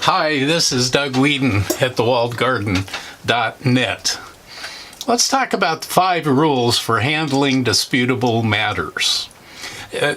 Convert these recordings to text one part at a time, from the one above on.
Hi, this is Doug Whedon at thewalledgarden.net. Let's talk about the 5 rules for handling disputable matters.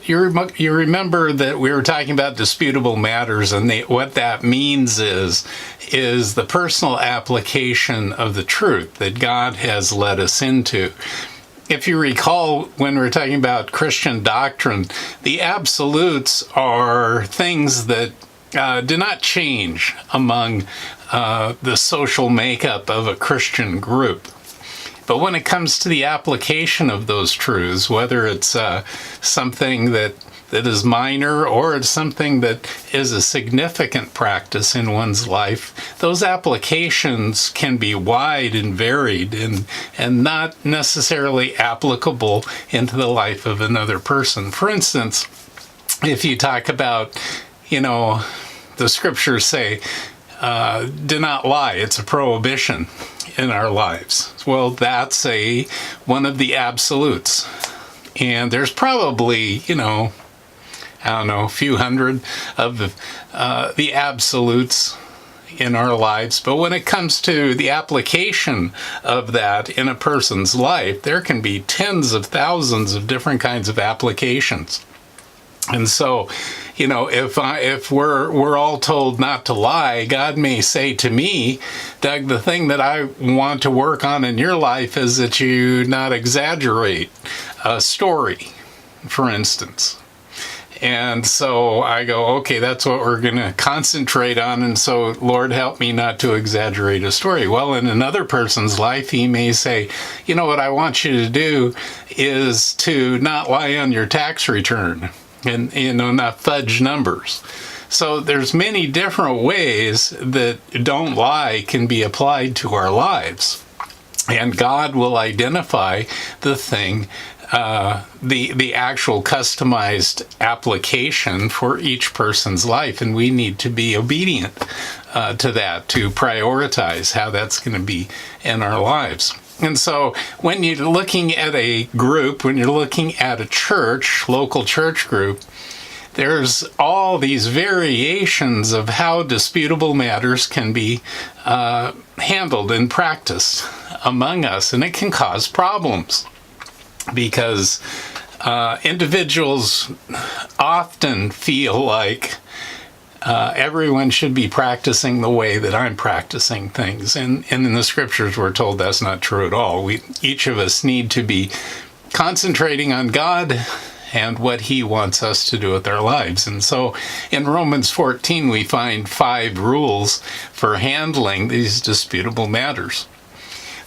You remember that we were talking about disputable matters, and what that means is the personal application of the truth that God has led us into. If you recall, when we're talking about Christian doctrine, the absolutes are things that do not change among the social makeup of a Christian group. But when it comes to the application of those truths, whether it's something that is minor or it's something that is a significant practice in one's life, those applications can be wide and varied and not necessarily applicable into the life of another person. For instance, if you talk about, the scriptures say, do not lie. It's a prohibition in our lives. Well, that's one of the absolutes. And there's probably, a few hundred of the absolutes in our lives. But when it comes to the application of that in a person's life, there can be tens of thousands of different kinds of applications. And so, if we're all told not to lie, God may say to me, Doug, the thing that I want to work on in your life is that you not exaggerate a story, for instance. And so I go, okay, that's what we're going to concentrate on. And so, Lord, help me not to exaggerate a story. Well, in another person's life, he may say, what I want you to do is to not lie on your tax return. And, not fudge numbers. So there's many different ways that don't lie can be applied to our lives. And God will identify the thing, the actual customized application for each person's life. And we need to be obedient to that, to prioritize how that's going to be in our lives. And so when you're looking at a group, when you're looking at a church, local church group, there's all these variations of how disputable matters can be handled and practiced among us. And it can cause problems because individuals often feel like everyone should be practicing the way that I'm practicing things. And in the scriptures, we're told that's not true at all. Each of us need to be concentrating on God and what He wants us to do with our lives. And so in Romans 14, we find 5 rules for handling these disputable matters.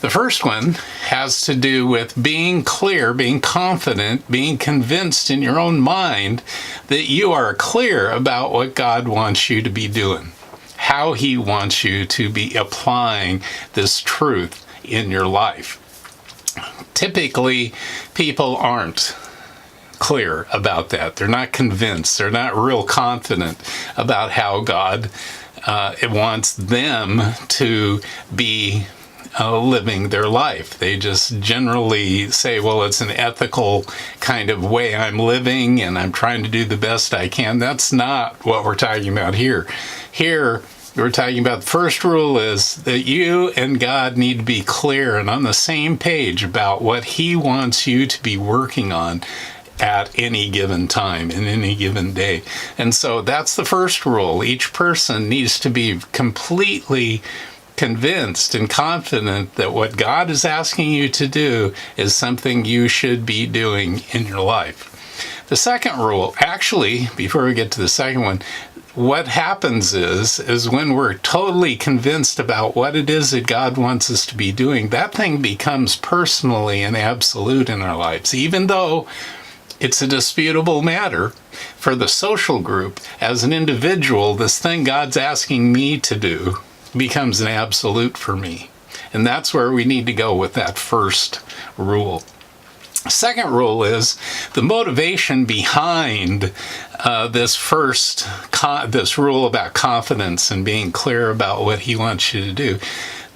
The first one has to do with being clear, being confident, being convinced in your own mind that you are clear about what God wants you to be doing, how He wants you to be applying this truth in your life. Typically, people aren't clear about that. They're not convinced. They're not real confident about how God wants them to be living their life. They just generally say, well, it's an ethical kind of way I'm living and I'm trying to do the best I can. That's not what we're talking about here. Here, we're talking about the first rule is that you and God need to be clear and on the same page about what He wants you to be working on at any given time, in any given day. And so that's the first rule. Each person needs to be completely convinced and confident that what God is asking you to do is something you should be doing in your life. The second rule, actually, before we get to the second one, what happens is when we're totally convinced about what it is that God wants us to be doing, that thing becomes personally and absolute in our lives. Even though it's a disputable matter for the social group, as an individual, this thing God's asking me to do becomes an absolute for me. And that's where we need to go with that first rule. Second rule is the motivation behind this rule about confidence and being clear about what He wants you to do.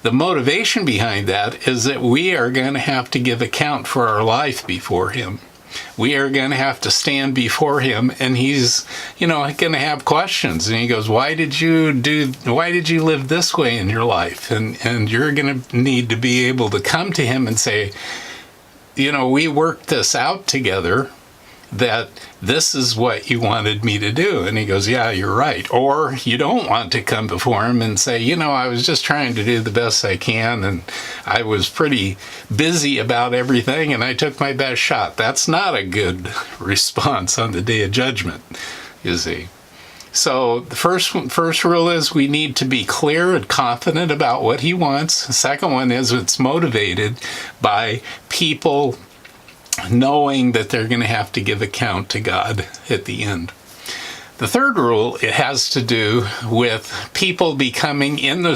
The motivation behind that is that we are going to have to give account for our life before Him. we are going to have to stand before him, and he's, going to have questions. And he goes, why did you live this way in your life? And you're going to need to be able to come to him and say, we worked this out together, that this is what you wanted me to do. And he goes, yeah, you're right. Or you don't want to come before him and say, I was just trying to do the best I can, and I was pretty busy about everything, and I took my best shot. That's not a good response on the day of judgment, you see. So the first rule is we need to be clear and confident about what he wants. The second one is it's motivated by people knowing that they're going to have to give account to God at the end. The third rule, it has to do with people becoming in the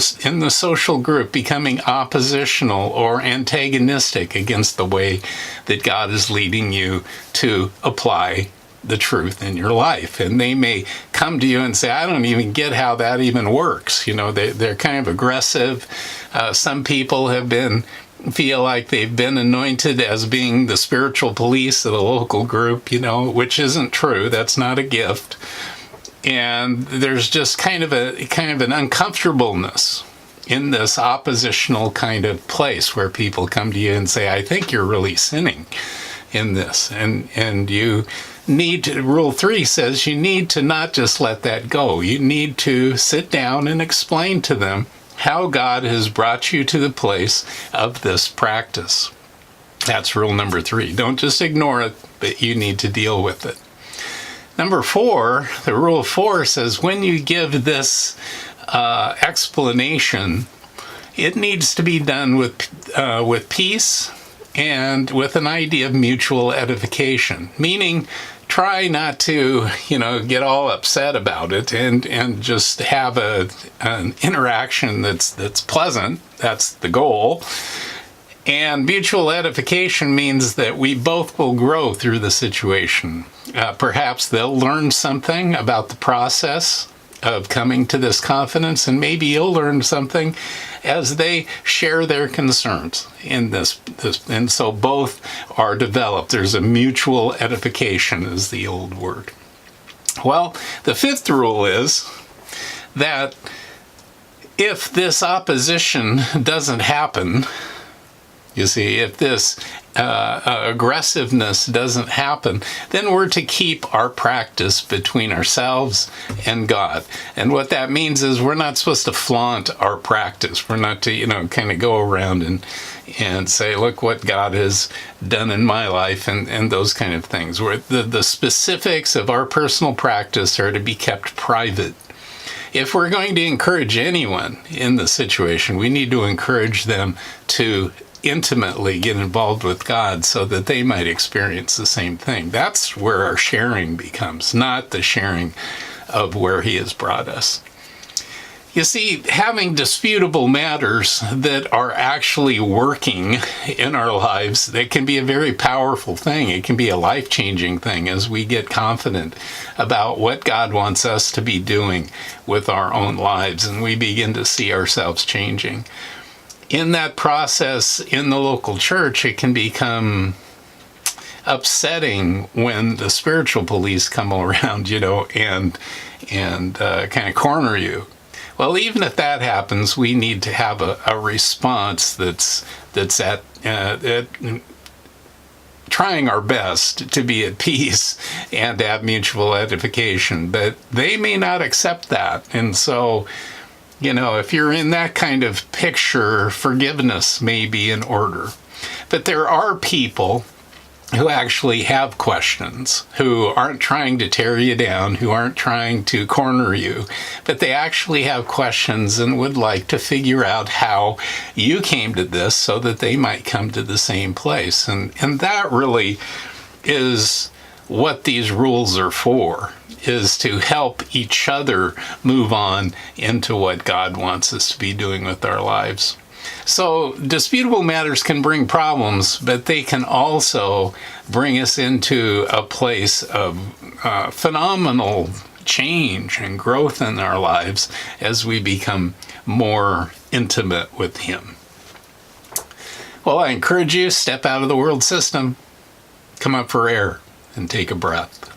social group, becoming oppositional or antagonistic against the way that God is leading you to apply the truth in your life. And they may come to you and say, I don't even get how that even works. They're kind of aggressive. Some people feel like they've been anointed as being the spiritual police of the local group, which isn't true. That's not a gift. And there's just kind of an uncomfortableness in this oppositional kind of place where people come to you and say, I think you're really sinning in this. And you need to, Rule 3 says you need to not just let that go. You need to sit down and explain to them how God has brought you to the place of this practice. That's rule number 3. Don't just ignore it, but you need to deal with it. Number 4, the rule 4 says when you give this explanation, it needs to be done with peace and with an idea of mutual edification, meaning try not to, get all upset about it and just have an interaction that's pleasant. That's the goal. And mutual edification means that we both will grow through the situation. Perhaps they'll learn something about the process of coming to this confidence, and maybe you'll learn something as they share their concerns in this, and so both are developed. There's a mutual edification, is the old word. Well, the 5th rule is that if this opposition doesn't happen, you see, if this aggressiveness doesn't happen, then we're to keep our practice between ourselves and God. And what that means is we're not supposed to flaunt our practice. We're not to, kind of go around and say, look what God has done in my life and those kind of things. Where the specifics of our personal practice are to be kept private. If we're going to encourage anyone in the situation, we need to encourage them to intimately get involved with God so that they might experience the same thing. That's where our sharing becomes, not the sharing of where He has brought us. You see, having disputable matters that are actually working in our lives, that can be a very powerful thing. It can be a life-changing thing as we get confident about what God wants us to be doing with our own lives, and we begin to see ourselves changing. In that process, in the local church, it can become upsetting when the spiritual police come around, and kind of corner you. Well, even if that happens, we need to have a response that's at trying our best to be at peace and have mutual edification. But they may not accept that, and so, if you're in that kind of picture, forgiveness may be in order. But there are people who actually have questions, who aren't trying to tear you down, who aren't trying to corner you, but they actually have questions and would like to figure out how you came to this so that they might come to the same place. And that really is what these rules are for, is to help each other move on into what God wants us to be doing with our lives. So disputable matters can bring problems, but they can also bring us into a place of phenomenal change and growth in our lives as we become more intimate with Him. Well, I encourage you, step out of the world system. come up for air and take a breath.